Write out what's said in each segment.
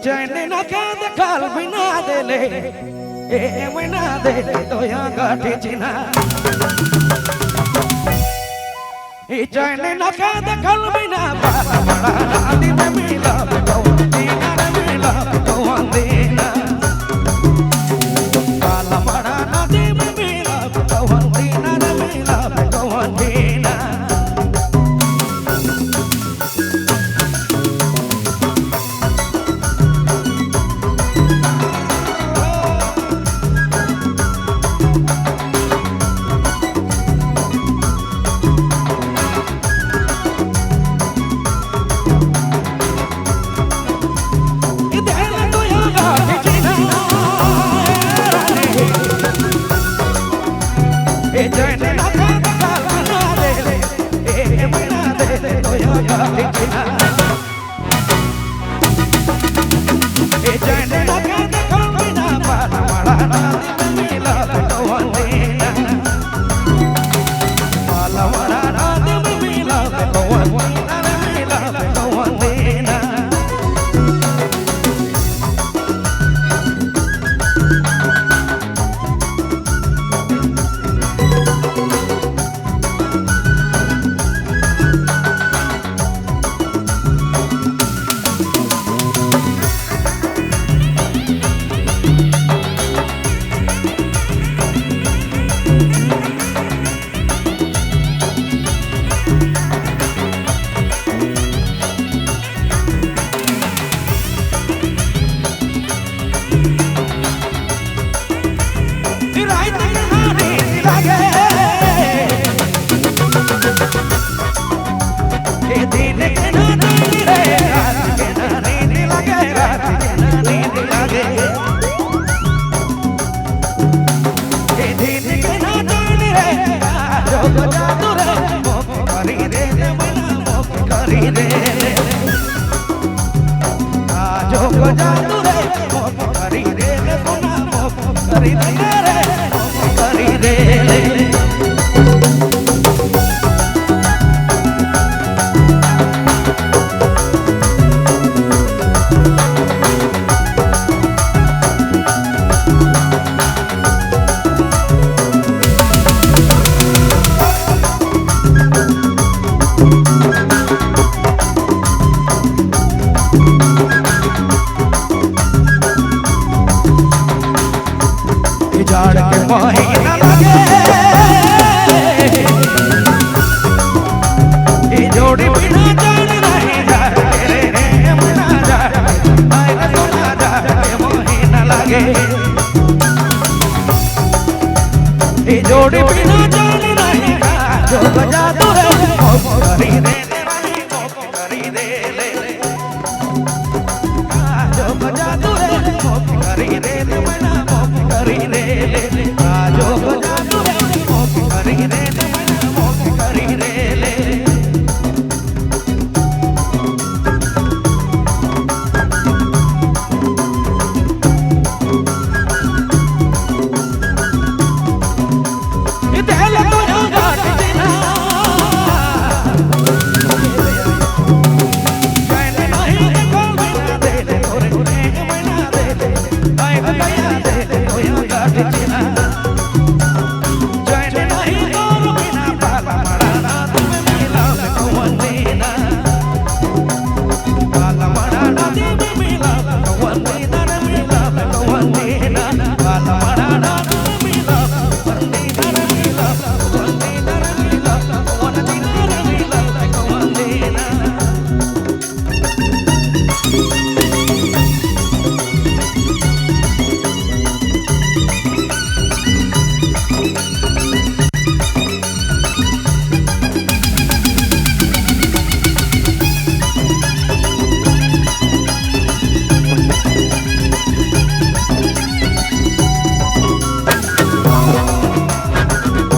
चैन न के काल बिना देले ए मना दे तो या गाठी चिना ए चैन न के काल बिना बड़ा नादी में मिला तो दीना मिला तो दीना काला बड़ा नादी में मिला तो दीना मिला तो दीना जोड़ी बिना जान नहीं जो बजा तू है करी दे करी दे जो बजा तू है करी दे मना करी दे जो बजा तू है करी दे मना करी दे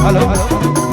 हेलो